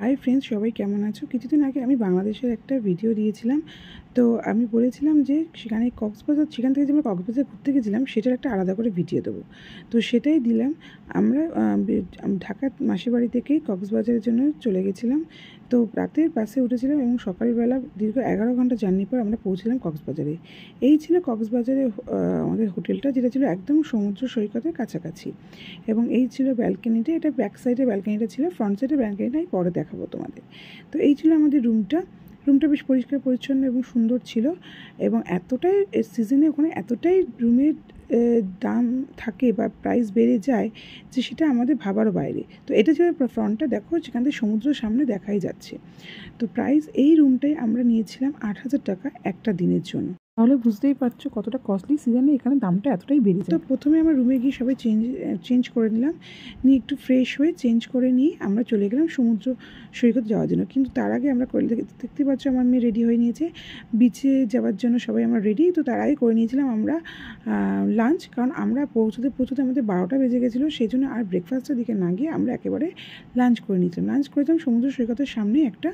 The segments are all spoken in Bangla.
হাই ফ্রেন্ডস, সবাই কেমন আছো? কিছুদিন আগে আমি বাংলাদেশের একটা ভিডিও দিয়েছিলাম। তো আমি বলেছিলাম যে সেখানে সেখান থেকে যে আমরা কক্সবাজার ঘুরতে গেছিলাম সেটার একটা আলাদা করে ভিডিও দেবো। তো সেটাই দিলাম। আমরা ঢাকার মাসির বাড়ি থেকেই কক্সবাজারের জন্য চলে গেছিলাম। তো রাতের বাসে উঠেছিলাম এবং সকালবেলা দীর্ঘ 11 ঘন্টা জার্নি পর আমরা পৌঁছলাম কক্সবাজারে। এই ছিল কক্সবাজারে আমাদের হোটেলটা, যেটা ছিল একদম সমুদ্র সৈকতের কাছাকাছি। এবং এই ছিল ব্যালকনিটা। এটা ব্যাক সাইডে ব্যালকনিটা ছিল, ফ্রন্ট সাইডে ব্যালকনিটা আমি পরে দেখাবো তোমাদের। তো এই ছিল আমাদের রুমটা বেশ পরিষ্কার পরিচ্ছন্ন এবং সুন্দর ছিল। এবং এতটাই সিজনে ওখানে এতটাই রুমের দাম থাকে বা প্রাইস বেড়ে যায় যে সেটা আমাদের ভাবারও বাইরে। তো এটা ছিল ফ্রন্টটা, দেখো যেখান থেকে সমুদ্রের সামনে দেখাই যাচ্ছে। তো প্রাইস এই রুমটাই আমরা নিয়েছিলাম 8,000 টাকা একটা দিনের জন্য। তাহলে বুঝতেই পারছো কতটা কস্টলি সিজনে এখানে দামটা এতটাই বেড়ে যায়। তো প্রথমে আমরা রুমে গিয়ে সবাই চেঞ্জ করে নিলাম, নিয়ে একটু ফ্রেশ হয়ে চেঞ্জ করে নিয়ে আমরা চলে গেলাম সমুদ্র সৈকত যাওয়ার জন্য। কিন্তু তার আগে আমরা দেখতে পাচ্ছ আমার মেয়ে রেডি হয়ে নিয়েছে বিচে যাওয়ার জন্য। সবাই আমরা রেডি। তো তার আগে করে নিয়েছিলাম আমরা লাঞ্চ, কারণ আমরা পৌঁছতে আমাদের 12টা বেজে গেছিলো। সেই জন্য আর ব্রেকফাস্টের দিকে না গিয়ে আমরা একেবারে লাঞ্চ করে নিয়েছিলাম। লাঞ্চ করেছিলাম সমুদ্র সৈকতের সামনে একটা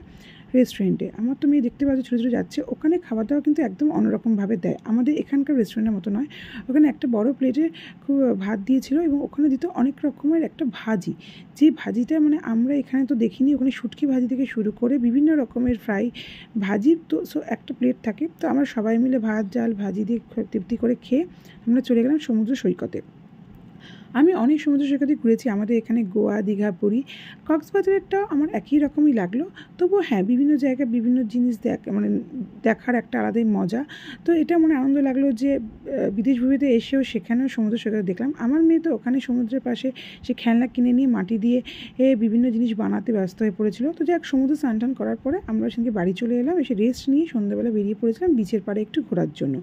রেস্টুরেন্টে। আমার তো মেয়ে দেখতে পাচ্ছি ছোটো ছোটো যাচ্ছে। ওখানে খাবার দাওয়া কিন্তু একদম অন্যরকমভাবে দেয়, আমাদের এখানকার রেস্টুরেন্টের মতো নয়। ওখানে একটা বড় প্লেটে খুব ভাত দিয়েছিল এবং ওখানে দিত অনেক রকমের একটা ভাজি। যে ভাজিটা মানে আমরা এখানে তো দেখিনি। ওখানে শুটকি ভাজি থেকে শুরু করে বিভিন্ন রকমের ফ্রাই ভাজি, তো একটা প্লেট থাকে। তো আমরা সবাই মিলে ভাত ডাল ভাজি দিয়ে তৃপ্তি করে খেয়ে আমরা চলে গেলাম সমুদ্র সৈকতে। আমি অনেক সমুদ্র সৈকতে ঘুরেছি, আমাদের এখানে গোয়া, দীঘা, পুরী। কক্সবাজারেরটাও আমার একই রকমই লাগলো। তবুও হ্যাঁ, বিভিন্ন জায়গায় বিভিন্ন জিনিস দেখার একটা আলাদাই মজা। তো এটা মনে আনন্দ লাগলো যে বিদেশ ভূমিতে এসেও সেখানেও সমুদ্র সৈকত দেখলাম। আমার মেয়ে তো ওখানে সমুদ্রের পাশে সে খেলনা কিনে নিয়ে মাটি দিয়ে বিভিন্ন জিনিস বানাতে ব্যস্ত হয়ে পড়েছিল। তো যাক, সমুদ্র স্নান টান করার পরে আমরা সেদিকে বাড়ি চলে এলাম। এসে রেস্ট নিয়ে সন্ধ্যাবেলা বেরিয়ে পড়েছিলাম বিচের পাড়ে একটু ঘোরার জন্য।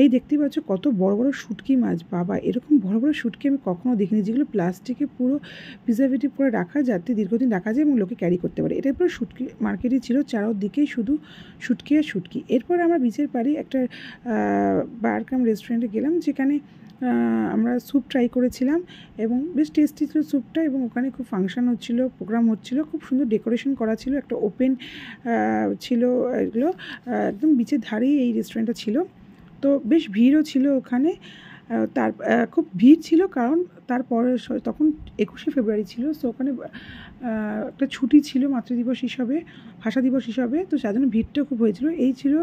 এই দেখতেই পাচ্ছ কত বড় বড় শুটকি মাছ। বাবা, এরকম বড় বড় শুটকি আমি কখনো দেখিনি, যেগুলো প্লাস্টিকে পুরো প্রিজারভেটিভ করে রাখা, যাতে দীর্ঘদিন রাখা যায় এবং লোকে ক্যারি করতে পারে। এটা পুরো শুটকি মার্কেটই ছিল, চারদিকেই শুধু শুটকি আর শুটকি। এরপর আমরা বিচের পাড়ে একটা বার কাম রেস্টুরেন্টে গেলাম, যেখানে আমরা স্যুপ ট্রাই করেছিলাম এবং বেশ টেস্টি ছিল স্যুপটা। এবং ওখানে খুব ফাংশন হচ্ছিলো, প্রোগ্রাম হচ্ছিলো, খুব সুন্দর ডেকোরেশন করা ছিল, একটা ওপেন ছিল এগুলো। একদম বিচের ধারেই এই রেস্টুরেন্টটা ছিল। তো বেশ ভিড়ও ছিল ওখানে। তার খুব ভিড় ছিল, কারণ তারপরে তখন 21শে ফেব্রুয়ারি ছিল। সো ওখানে একটা ছুটি ছিল মাতৃদিবস হিসাবে, ভাষা দিবস হিসাবে। তো যার জন্য ভিড়টাও খুব হয়েছিল। এই ছিল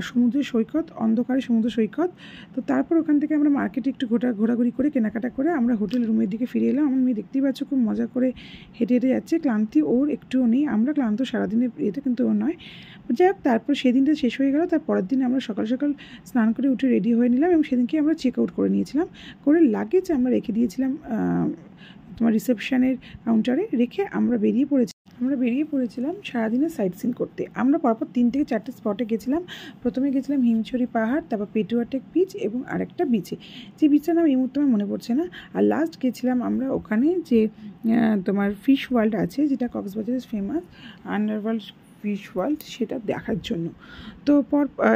সমুদ্র সৈকত, অন্ধকারে সমুদ্র সৈকত। তো তারপর ওখান থেকে আমরা মার্কেটে একটু ঘোরাঘুরি করে কেনাকাটা করে আমরা হোটেল রুমের দিকে ফিরে এলাম। আমার মেয়ে দেখতেই পাচ্ছ খুব মজা করে হেঁটে হেঁটে যাচ্ছে, ক্লান্তি ওর একটুও নেই। আমরা ক্লান্ত সারাদিনের এটা, কিন্তু ওর নয়। যাই হোক, তারপর সেদিনটা শেষ হয়ে গেল। তার পরের দিন আমরা সকাল সকাল স্নান করে উঠে রেডি হয়ে নিলাম এবং সেদিনকে আমরা চেক আউট করে নিয়েছিলাম। করে লাগেজ আমরা রেখে দিয়েছিলাম তোমার রিসেপশনের কাউন্টারে রেখে আমরা বেরিয়ে পড়েছিলাম সারাদিনের সাইট সিন করতে। আমরা পরপর 3 থেকে 4টে স্পটে গেছিলাম। প্রথমে গেছিলাম হিমছড়ি পাহাড়, তারপর পেটুয়াটেক বিচ এবং আরেকটা বিচে, যে বিচটার নাম এই মুহূর্তে আমার মনে পড়ছে না। আর লাস্ট গেছিলাম আমরা ওখানে যে তোমার ফিশ ওয়ার্ল্ড আছে, যেটা কক্সবাজারের ফেমাস আন্ডারওয়ার্ল্ড ফিশ ওয়ার্ল্ড, সেটা দেখার জন্য। তো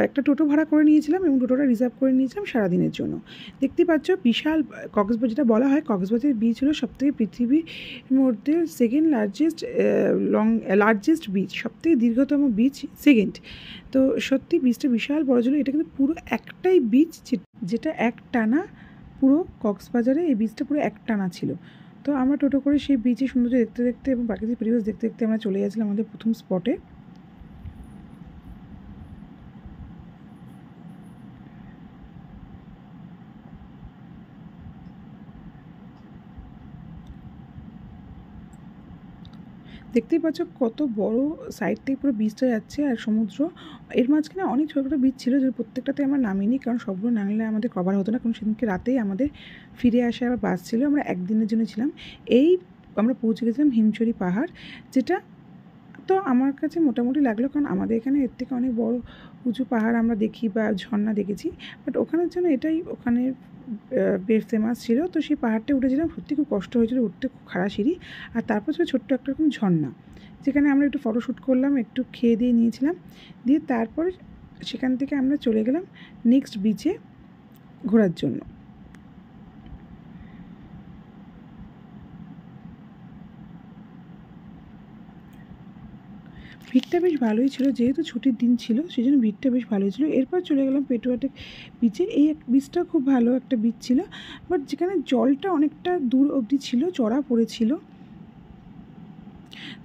একটা টোটো ভাড়া করে নিয়েছিলাম এবং টোটোটা রিজার্ভ করে নিয়েছিলাম সারাদিনের জন্য। দেখতেই পাচ্ছ বিশাল কক্সবাজার, যেটা বলা হয় কক্সবাজার বিচ হলো সবথেকে পৃথিবীর মধ্যে সেকেন্ড লার্জেস্ট বিচ, সবথেকে দীর্ঘতম বিচ সেকেন্ড। তো সত্যি বিচটা বিশাল বড় ছিল। এটা কিন্তু পুরো একটাই বিচ, যেটা এক টানা পুরো কক্সবাজারে এই বিচটা পুরো এক টানা ছিল। তো আমরা টোটো করে সেই বিচে সৌন্দর্য দেখতে দেখতে এবং প্রাকৃতিক পরিবেশ দেখতে দেখতে আমরা চলে গেছিলাম আমাদের প্রথম স্পটে। দেখতেই পাচ্ছ কত বড় সাইড থেকে পুরো বিচটা যাচ্ছে আর সমুদ্র। এর মাঝখানে অনেক ছোটো ছোটো বিচ ছিল, যে প্রত্যেকটাতে আমরা নামিনি, কারণ সবগুলো নামলে আমাদের কভার হতো না। কারণ সেদিনকে রাতেই আমাদের ফিরে আসার বাস ছিল, আমরা একদিনের জন্য ছিলাম। আমরা পৌঁছে গেছিলাম হিমছড়ি পাহাড়, যেটা তো আমার কাছে মোটামুটি লাগলো, কারণ আমাদের এখানে এর থেকে অনেক বড় উঁচু পাহাড় আমরা দেখি বা ঝর্ণা দেখেছি। বাট ওখানের জন্য এটাই ওখানে বেশ ফেমাস ছিল। তো সেই পাহাড়টা উঠেছিলাম, সত্যি খুব কষ্ট হয়েছিল উঠতে, খুব খাড়া সিঁড়ি। আর তারপর ছিল ছোট্ট একটা রকম ঝর্ণা, যেখানে আমরা একটু ফটোশ্যুট করলাম, একটু খেয়ে দিয়ে নিয়েছিলাম। দিয়ে তারপর সেখান থেকে আমরা চলে গেলাম নেক্সট বিচে ঘোরার জন্য। ভিড়টা বেশ ভালোই ছিল, যেহেতু ছুটির দিন ছিল সেই জন্য ভিড়টা বেশ ভালোই ছিল। এরপর চলে গেলাম পেটুয়াটেক বিচে। এই বিচটা খুব ভালো একটা বিচ ছিল, বাট যেখানে জলটা অনেকটা দূর অবধি ছিল, চড়া পড়েছিল।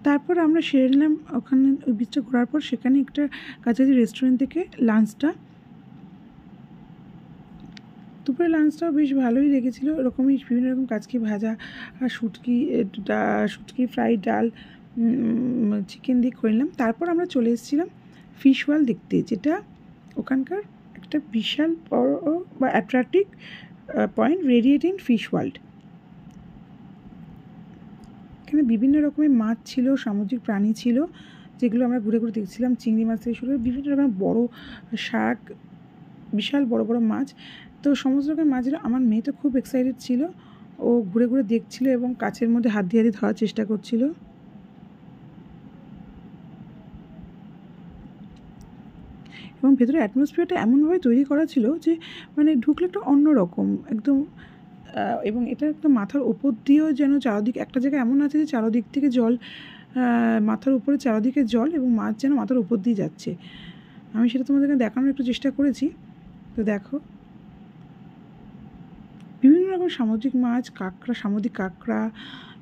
তারপর আমরা সেরে নিলাম ওখানে ওই বিচটা ঘোরার পর সেখানে একটা কাছাকাছি রেস্টুরেন্ট থেকে লাঞ্চটা। দুপুরে লাঞ্চটাও বেশ ভালোই লেগেছিলো, এরকমই বিভিন্ন রকম কাচকি ভাজা আর শুটকি ফ্রাই, ডাল, চিকেন দিয়ে করে নিলাম। তারপর আমরা চলে এসেছিলাম ফিশ ওয়ার্ল্ড দেখতে, যেটা ওখানকার একটা বিশাল বড় বা attractive point, radiating fish world. এখানে বিভিন্ন রকমের মাছ ছিল, সামুদ্রিক প্রাণী ছিল, যেগুলো আমরা ঘুরে ঘুরে দেখছিলাম। চিংড়ি মাছ থেকে শুরু করে বিভিন্ন রকমের বড় শাক, বিশাল বড় বড় মাছ। তো সমস্ত রকমের মাছগুলো, আমার মেয়ে তো খুব এক্সাইটেড ছিল, ও ঘুরে ঘুরে দেখছিল এবং কাছের মধ্যে হাত দিয়ে ধরার চেষ্টা করছিল। এবং ভেতরে অ্যাটমসফিয়ারটা এমনভাবে তৈরি করা ছিল যে মানে ঢুকলে একটা অন্যরকম একদম। এবং এটা একটা মাথার ওপর দিয়েও যেন চারদিক, একটা জায়গায় এমন আছে যে চারদিক থেকে জল, মাথার উপরে চারদিকে জল এবং মাছ যেন মাথার উপর দিয়ে যাচ্ছে। আমি সেটা তোমাদেরকে দেখানোর একটু চেষ্টা করেছি। তো দেখো, বিভিন্ন রকম সামুদ্রিক মাছ, কাঁকড়া, সামুদ্রিক কাঁকড়া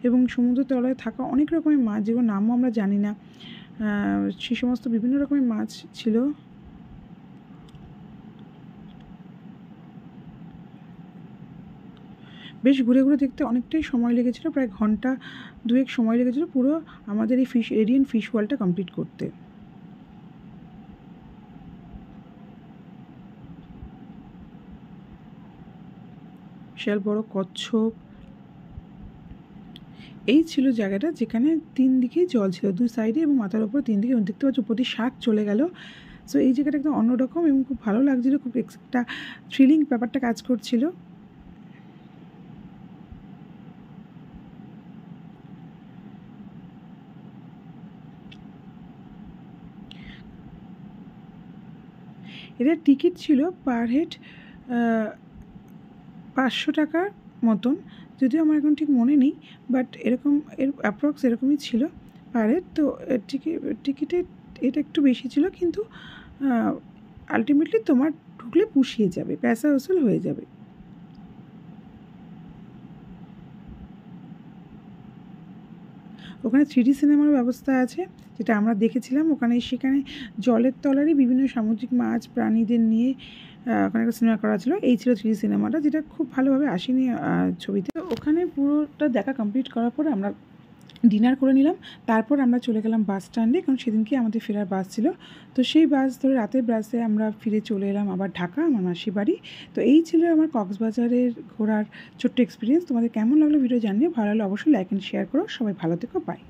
এবং সমুদ্র তলায় থাকা অনেক রকমের মাছ, যেগুলো নামও আমরা জানি না, সেই সমস্ত বিভিন্ন রকমের মাছ ছিল। বেশ ঘুরে ঘুরে দেখতে অনেকটাই সময় লেগেছিলো, প্রায় ঘন্টা দুয়েক সময় লেগেছিলো পুরো আমাদের এই রেডিয়েন্ট ফিশ ওয়ার্ল্ডটা কমপ্লিট করতে। বিশাল বড় কচ্ছপ, এই ছিল জায়গাটা যেখানে 3 দিকেই জল ছিল, 2 সাইডে এবং মাথার উপর 3 দিকে। দেখতে পাচ্ছ প্রতি শাক চলে গেল। সো এই জায়গাটা একদম অন্যরকম এবং খুব ভালো লাগছিলো, খুব একটা থ্রিলিং ব্যাপারটা কাজ করছিল। এটার টিকিট ছিল পার হেড 500 টাকার মতন, যদিও আমার এখন ঠিক মনে নেই, বাট এরকম এর অ্যাপ্রক্স এরকমই ছিল পার হেড। তো টিকিটের এটা একটু বেশি ছিল, কিন্তু আলটিমেটলি তোমার ঢুকলে পুষিয়ে যাবে, পয়সা উসুল হয়ে যাবে। ওখানে 3D সিনেমার ব্যবস্থা আছে, যেটা আমরা দেখেছিলাম। সেখানে জলের তলারই বিভিন্ন সামুদ্রিক মাছ, প্রাণীদের নিয়ে ওখানে একটা সিনেমা করা ছিল। এই ছিল 3D সিনেমাটা, যেটা খুব ভালোভাবে আসেনি ছবিতে। ওখানে পুরোটা দেখা কমপ্লিট করার পরে আমরা ডিনার করে নিলাম। তারপর আমরা চলে গেলাম বাস স্ট্যান্ডে, কারণ সেদিনকে আমাদের ফেরার বাস ছিল। তো সেই বাস ধরে রাতের বাসে আমরা ফিরে চলে এলাম আবার ঢাকা, আমার মাসির বাড়ি। তো এই ছিল আমার কক্সবাজারের ঘোরার ছোট্ট এক্সপিরিয়েন্স। তোমাদের কেমন লাগলো ভিডিও জানিও, ভালো লাগলে অবশ্যই লাইক অ্যান্ড শেয়ার করো। সবাই ভালো থেকো, বাই।